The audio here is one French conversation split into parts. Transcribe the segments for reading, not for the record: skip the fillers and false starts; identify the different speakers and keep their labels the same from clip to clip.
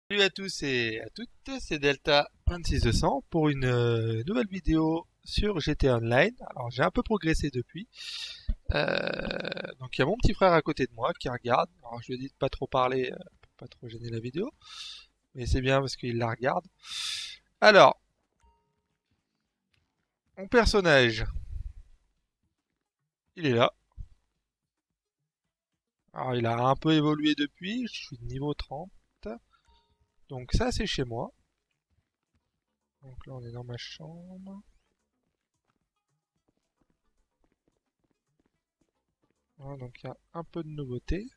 Speaker 1: Salut à tous et à toutes, c'est Delta 2600 pour une nouvelle vidéo sur GTA Online. Alors j'ai un peu progressé depuis. Donc il y a mon petit frère à côté de moi qui regarde. Alors je lui ai dit de pas trop parler pour pas trop gêner la vidéo, mais c'est bien parce qu'il la regarde. Alors, mon personnage, il est là. Alors il a un peu évolué depuis, je suis niveau 30. Donc ça c'est chez moi. Donc là on est dans ma chambre. Voilà, donc il y a un peu de nouveauté.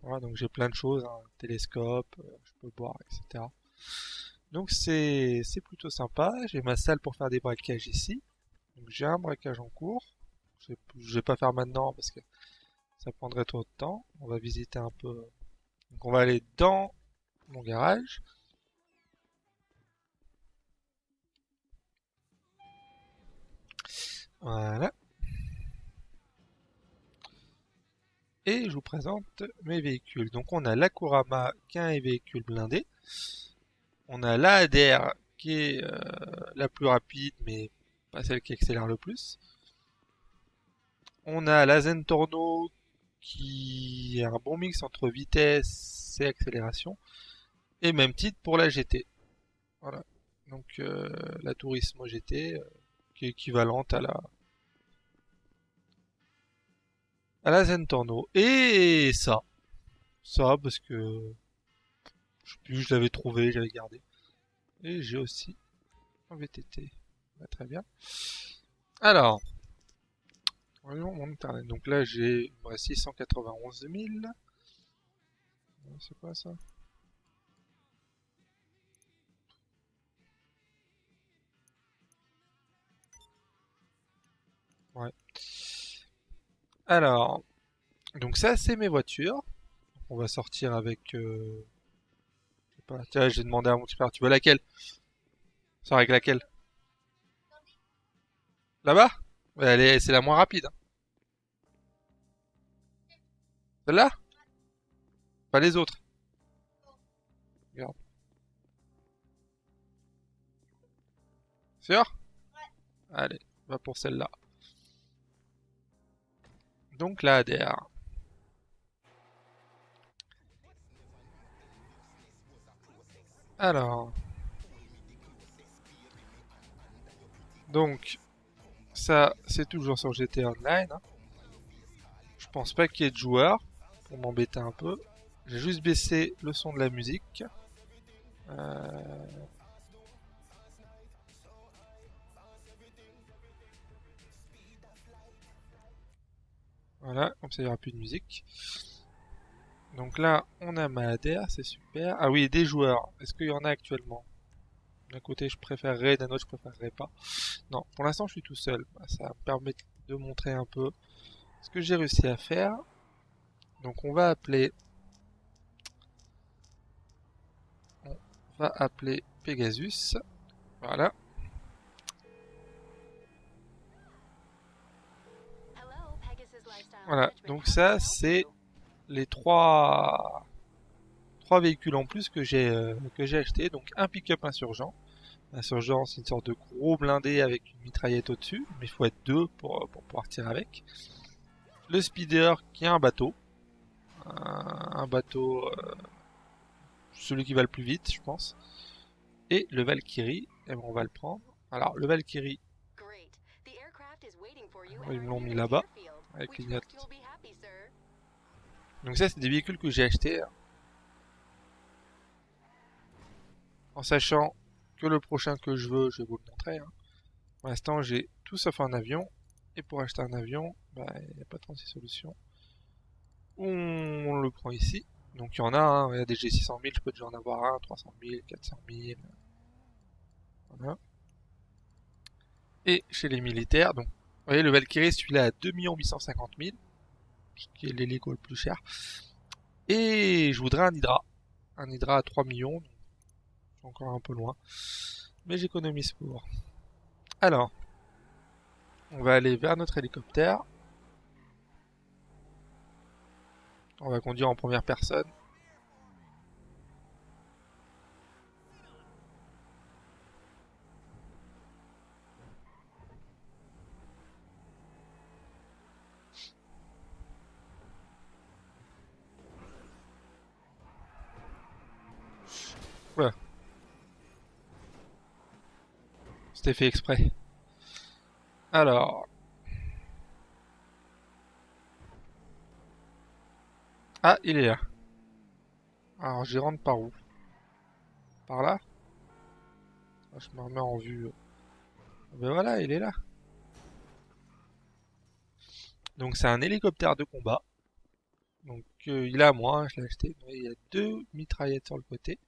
Speaker 1: Voilà, donc j'ai plein de choses, hein, télescope, je peux boire, etc. Donc c'est plutôt sympa. J'ai ma salle pour faire des braquages ici. Donc j'ai un braquage en cours. Je vais pas faire maintenant parce que ça prendrait trop de temps. On va visiter un peu. Donc on va aller dans mon garage. Voilà. Et je vous présente mes véhicules. Donc on a la Kurama qui est un véhicule blindé. On a la ADR qui est la plus rapide mais pas celle qui accélère le plus. On a la Zentorno qui est un bon mix entre vitesse et accélération. Et même titre pour la GT. Voilà. Donc la Turismo GT qui est équivalente à la Zentorno. Et ça parce que je sais plus, je l'avais trouvé, j'avais gardé. Et j'ai aussi un VTT. Bah, très bien. Alors, voyons mon internet. Donc là j'ai 691 000. C'est quoi ça? Ouais. Alors, donc ça c'est mes voitures. On va sortir avec je sais pas. Tiens, j'ai demandé à mon petit frère, tu veux laquelle? Sors avec laquelle? Là-bas? Ouais, c'est la moins rapide, hein. Celle-là? Pas les autres. Regarde. Sûr? Allez, va pour celle-là. Donc la ADR. Alors, donc ça c'est toujours sur GTA Online, hein. Je pense pas qu'il y ait de joueurs pour m'embêter un peu. J'ai juste baissé le son de la musique. Euh, voilà, comme ça il n'y aura plus de musique. Donc là, on a ma ADR, c'est super. Ah oui, des joueurs. Est-ce qu'il y en a actuellement? D'un côté, je préférerais, d'un autre, je préférerais pas. Non, pour l'instant, je suis tout seul. Bah, ça me permet de montrer un peu ce que j'ai réussi à faire. Donc, on va appeler Pegasus. Voilà. Voilà. Donc ça, c'est les trois véhicules en plus que j'ai acheté. Donc un pick-up insurgent. L'insurgent, c'est une sorte de gros blindé avec une mitraillette au-dessus, mais il faut être deux pour pouvoir tirer avec. Le speeder qui est un bateau. Un bateau, celui qui va le plus vite, je pense. Et le Valkyrie, et ben, on va le prendre. Alors, le Valkyrie, ils me l'ont mis là-bas, avec les notes. Donc ça, c'est des véhicules que j'ai achetés, en sachant que le prochain que je veux, je vais vous le montrer, hein. Pour l'instant, j'ai tout sauf un avion. Et pour acheter un avion, bah, il n'y a pas 36 solutions. On le prend ici. Donc il y en a, hein, il y a des G600 000, je peux déjà en avoir un, 300 000, 400 000. Voilà. Et chez les militaires, donc, vous voyez, le Valkyrie, celui-là à 2 850 000, ce qui est l'hélico le plus cher. Et je voudrais un Hydra. Un Hydra à 3 millions, donc c'est encore un peu loin. Mais j'économise pour. Alors, on va aller vers notre hélicoptère. On va conduire en première personne. Voilà, c'était fait exprès. Alors... Ah, il est là. Alors, j'y rentre par où? Par là? Ah, je me remets en vue. Ben voilà, il est là. Donc c'est un hélicoptère de combat. Donc il est à moi, hein, je l'ai acheté. Il y a deux mitraillettes sur le côté.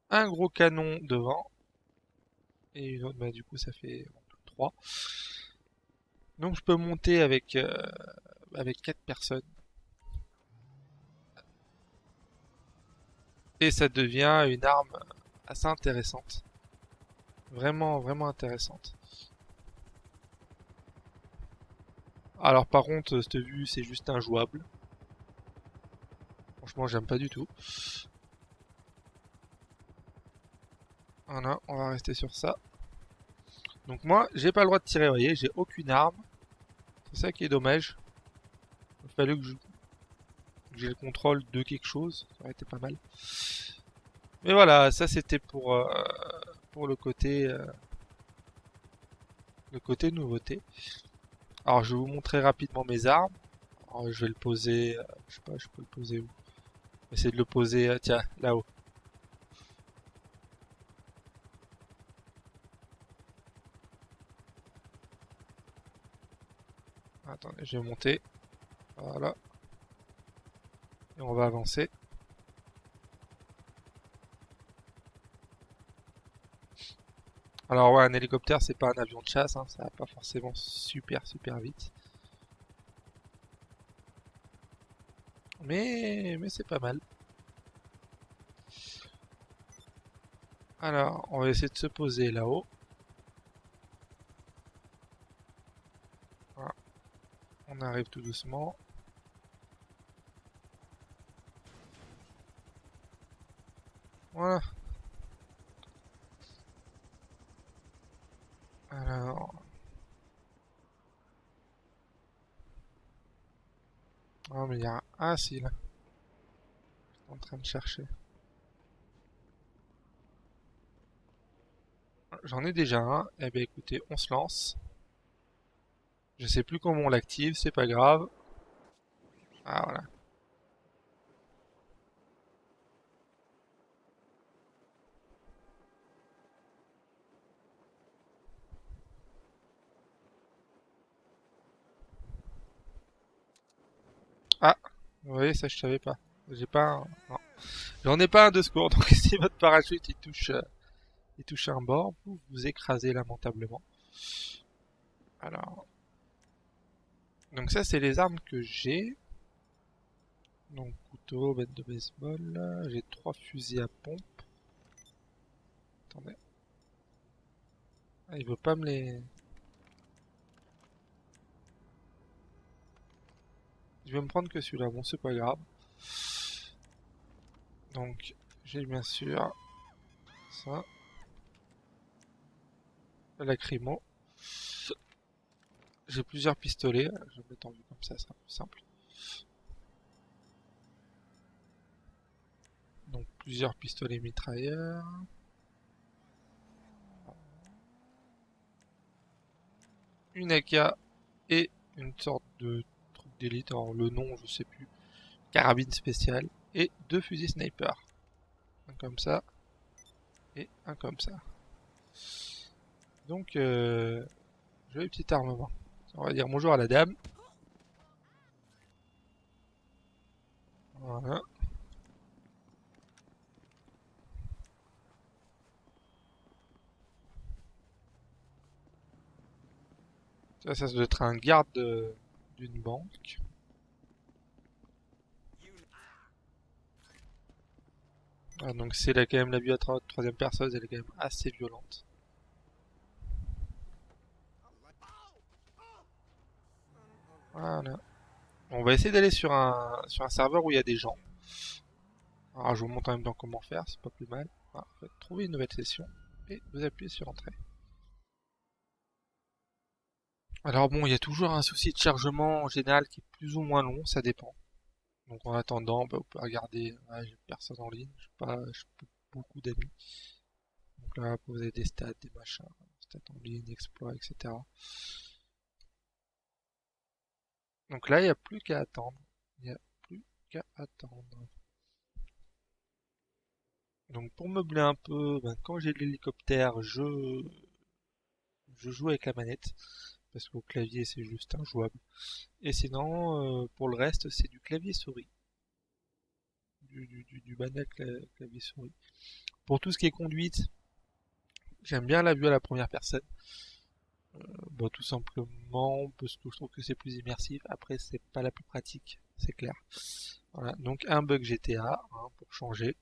Speaker 1: Un gros canon devant. Et une autre, bah du coup ça fait 3. Donc je peux monter avec 4 personnes. Et ça devient une arme assez intéressante. Vraiment, vraiment intéressante. Alors par contre, cette vue c'est juste injouable. Franchement j'aime pas du tout. Voilà, on va rester sur ça. Donc moi, j'ai pas le droit de tirer, vous voyez, j'ai aucune arme. C'est ça qui est dommage. Il fallait que j'ai le contrôle de quelque chose, ça aurait été pas mal. Mais voilà, ça c'était pour le côté nouveauté. Alors je vais vous montrer rapidement mes armes. Alors, je vais le poser, je sais pas, je peux le poser où? Essayer de le poser, tiens, là-haut. Attendez, je vais monter. Voilà. Et on va avancer. Alors ouais, un hélicoptère, c'est pas un avion de chasse, hein, ça va pas forcément super vite. Mais c'est pas mal. Alors, on va essayer de se poser là-haut. Voilà. On arrive tout doucement. Voilà. Alors... Oh, mais il y a un... Ah, si, là. Je suis en train de chercher. J'en ai déjà un. Eh bien, écoutez, on se lance. Je sais plus comment on l'active, c'est pas grave. Ah, voilà. Ah, vous voyez, ça, je savais pas. J'ai pas un... Non. J'en ai pas un de secours, donc si votre parachute, il touche un bord, vous vous écrasez lamentablement. Alors... Donc ça, c'est les armes que j'ai. Donc couteau, bête de baseball. J'ai 3 fusils à pompe. Attendez. Ah, il veut pas me les... Je vais me prendre que celui-là. Bon, c'est pas grave. Donc, j'ai bien sûr ça. La lacrymo. J'ai plusieurs pistolets. Je vais me mettre en vue comme ça sera plus simple. Donc, plusieurs pistolets mitrailleurs. Une AK et une sorte de truc d'élite. Alors, le nom, je sais plus. Carabine spéciale. Et 2 fusils sniper. Un comme ça. Et un comme ça. Donc, joli petit armement. On va dire bonjour à la dame. Voilà. Ça doit être un garde d'une banque. Ah, donc c'est là quand même la vue à troisième personne, elle est quand même assez violente. Voilà. On va essayer d'aller sur un serveur où il y a des gens. Alors je vous montre en même temps comment faire, c'est pas plus mal. Voilà, trouver une nouvelle session et vous appuyez sur entrée. Alors bon, il y a toujours un souci de chargement en général qui est plus ou moins long, ça dépend. Donc en attendant, bah, vous pouvez regarder, ouais, j'ai personne en ligne, je peux beaucoup d'amis. Donc là, vous avez des stats, des machins, stats en ligne, exploits, etc. Donc là, il n'y a plus qu'à attendre. Il n'y a plus qu'à attendre. Donc pour meubler un peu, ben, quand j'ai l'hélicoptère, je joue avec la manette. Parce qu'au clavier, c'est juste injouable. Et sinon, pour le reste, c'est du clavier souris. Du banal clavier souris. Pour tout ce qui est conduite, j'aime bien la vue à la première personne. Bon, tout simplement parce que je trouve que c'est plus immersif. Après, c'est pas la plus pratique, c'est clair. Voilà, donc un bug GTA hein, pour changer.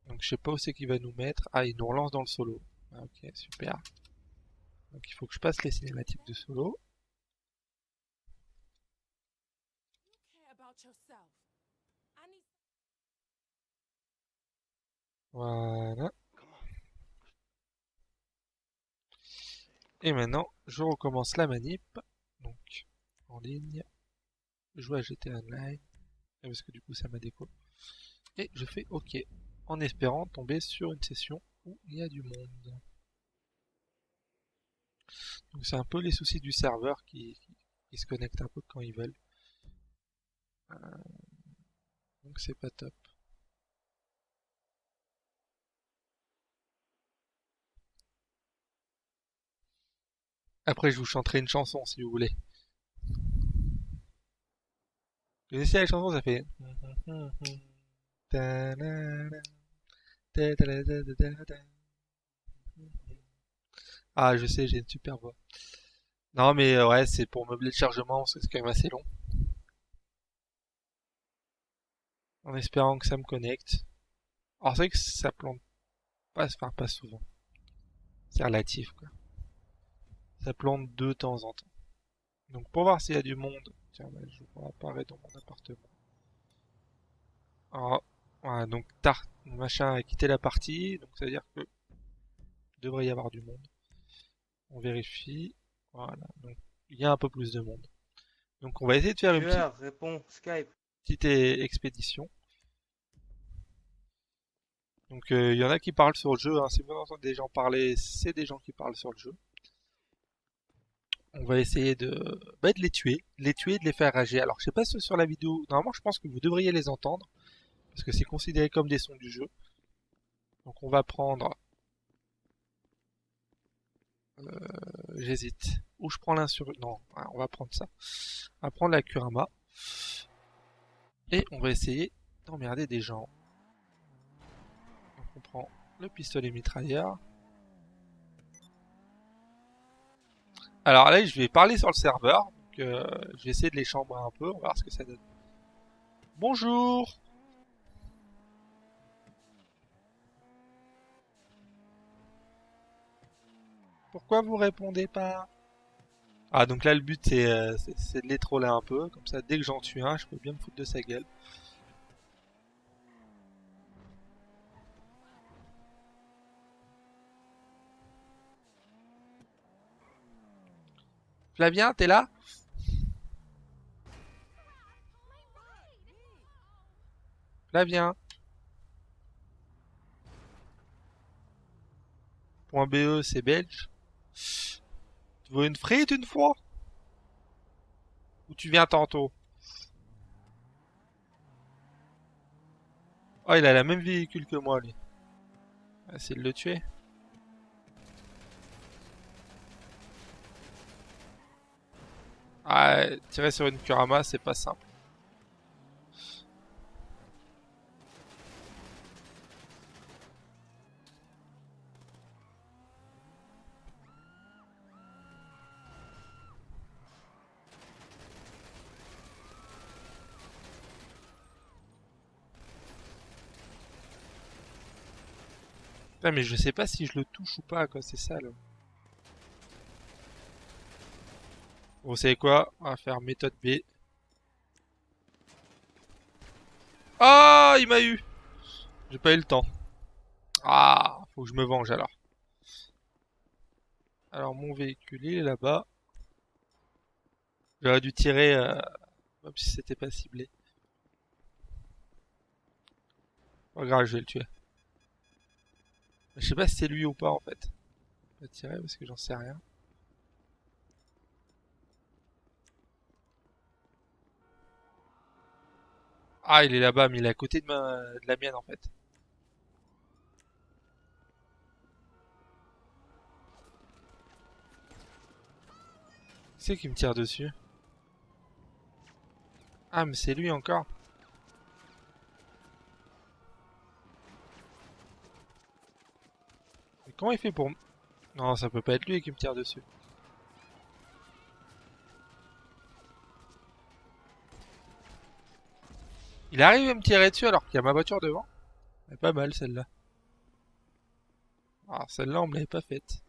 Speaker 1: Donc je sais pas où c'est qu'il va nous mettre. Ah, il nous relance dans le solo. Ah, ok, super. Donc il faut que je passe les cinématiques de solo. Voilà. Et maintenant, je recommence la manip. Donc, en ligne, jouer à GTA Online. Parce que du coup, ça m'a déco. Et je fais OK. En espérant tomber sur une session où il y a du monde. Donc c'est un peu les soucis du serveur qui se connectent un peu quand ils veulent. Donc c'est pas top. Après, je vous chanterai une chanson si vous voulez. Vous connaissez la chanson, ça fait. Ah, je sais, j'ai une super voix. Non, mais ouais, c'est pour meubler le chargement, c'est quand même assez long. En espérant que ça me connecte. Alors c'est vrai que ça plante pas, enfin pas souvent. C'est relatif, quoi. Ça plante de temps en temps. Donc pour voir s'il y a du monde, tiens, bah, je vois apparaître dans mon appartement. Alors, voilà, donc machin a quitté la partie, donc ça veut dire que devrait y avoir du monde. On vérifie. Voilà, donc il y a un peu plus de monde. Donc on va essayer de faire une
Speaker 2: Tueur, réponds, Skype.
Speaker 1: petite expédition. Donc il y en a qui parlent sur le jeu, hein. Si vous entendez des gens parler, c'est des gens qui parlent sur le jeu. On va essayer de les tuer, de les faire rager. Alors je sais pas si sur la vidéo, normalement je pense que vous devriez les entendre, parce que c'est considéré comme des sons du jeu. Donc on va prendre, j'hésite, ou je prends l'insurrection, non, on va prendre ça. On va prendre la Kurama, et on va essayer d'emmerder des gens. Donc on prend le pistolet mitrailleur. Alors là je vais parler sur le serveur, donc je vais essayer de les chambrer un peu, on va voir ce que ça donne. Bonjour. Pourquoi vous répondez pas? Ah, donc là, le but, c'est de les troller un peu. Comme ça, dès que j'en tue un, je peux bien me foutre de sa gueule. Flavien, t'es là? Flavien. .be, c'est belge. Tu veux une frite une fois? Ou tu viens tantôt? Oh, il a la même véhicule que moi, lui. On va essayer de le tuer. Ah, tirer sur une Kurama, c'est pas simple. Putain, mais je sais pas si je le touche ou pas, quoi. C'est ça, là. Vous savez quoi? On va faire méthode B. Ah, il m'a eu! J'ai pas eu le temps. Ah, faut que je me venge alors. Alors, mon véhicule, il est là-bas. J'aurais dû tirer, même si c'était pas ciblé. Pas grave, je vais le tuer. Je sais pas si c'est lui ou pas en fait. Je vais tirer parce que j'en sais rien. Ah, il est là-bas, mais il est à côté de la mienne en fait. Qui c'est qui me tire dessus? Ah, mais c'est lui encore. Mais comment il fait pour... Non, ça peut pas être lui qui me tire dessus. Il arrive à me tirer dessus alors qu'il y a ma voiture devant. Elle est pas mal celle-là. Ah, celle-là on me l'avait pas faite.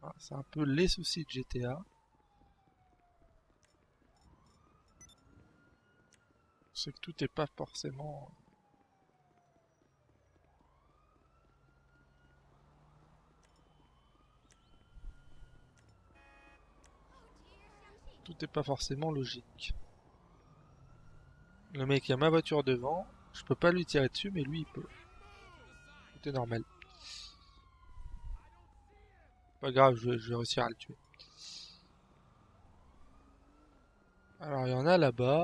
Speaker 1: Ah, c'est un peu les soucis de GTA. C'est que tout est pas forcément... Tout est pas forcément logique. Le mec a ma voiture devant. Je peux pas lui tirer dessus, mais lui il peut. Tout est normal. Pas grave, je vais réussir à le tuer. Alors il y en a là-bas.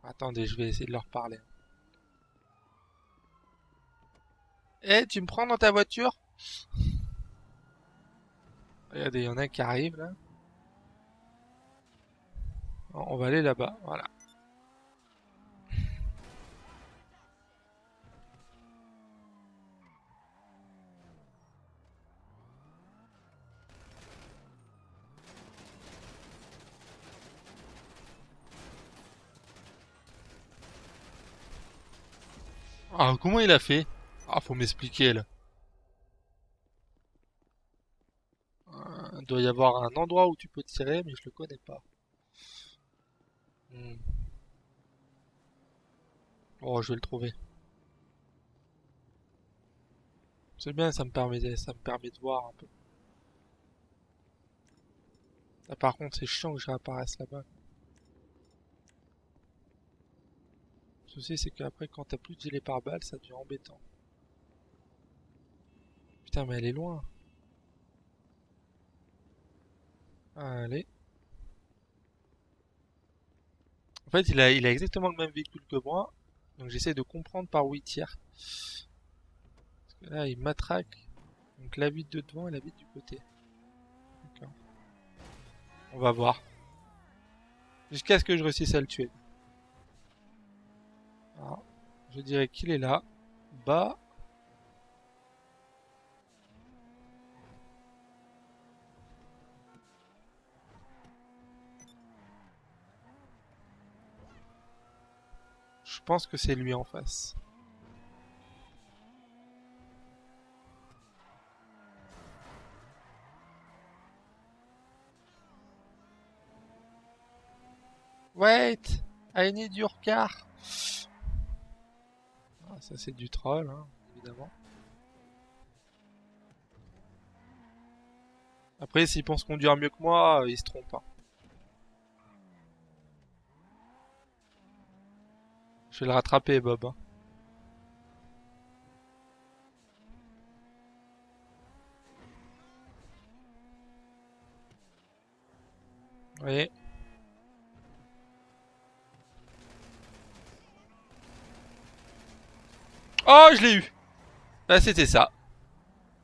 Speaker 1: Attendez, je vais essayer de leur parler. Eh, tu me prends dans ta voiture? Regardez, il y en a qui arrivent là. On va aller là-bas, voilà. Ah, comment il a fait? Ah, faut m'expliquer là. Il doit y avoir un endroit où tu peux tirer, mais je le connais pas. Hmm. Oh, je vais le trouver. C'est bien, ça me permet de voir un peu. Là, par contre, c'est chiant que je réapparaisse là-bas. Le souci, c'est qu'après, quand t'as plus de gilet pare-balles, ça devient embêtant. Putain, mais elle est loin. Allez. En fait, il a exactement le même véhicule que moi. Donc j'essaie de comprendre par où il tire. Parce que là, il matraque. Donc la vitre de devant et la vitre du côté. D'accord. On va voir. Jusqu'à ce que je réussisse à le tuer. Alors, je dirais qu'il est là. Bas. Je pense que c'est lui en face. Wait! I need your car! Ah, ça c'est du troll, hein, évidemment. Après, s'il pense conduire mieux que moi, il se trompe, hein. Je vais le rattraper, Bob, hein. Vous voyez? Oh, je l'ai eu! Bah, c'était ça.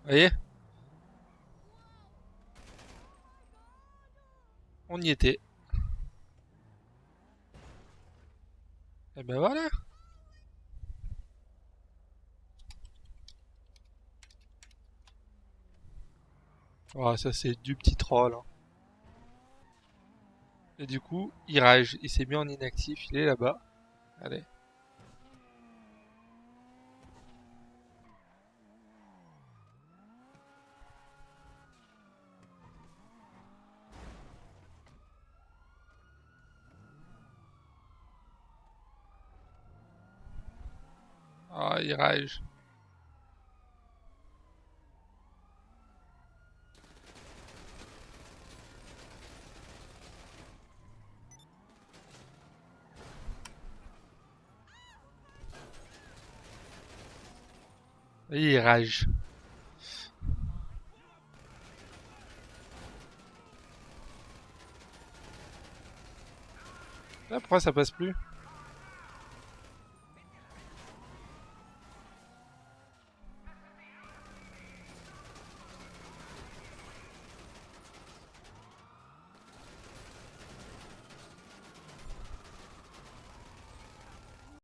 Speaker 1: Vous voyez? On y était. Et ben voilà! Oh, ça c'est du petit troll, hein. Et du coup, il rage. Il s'est mis en inactif. Il est là-bas. Allez. Ah, il rage. Il rage. Ah, pourquoi ça passe plus?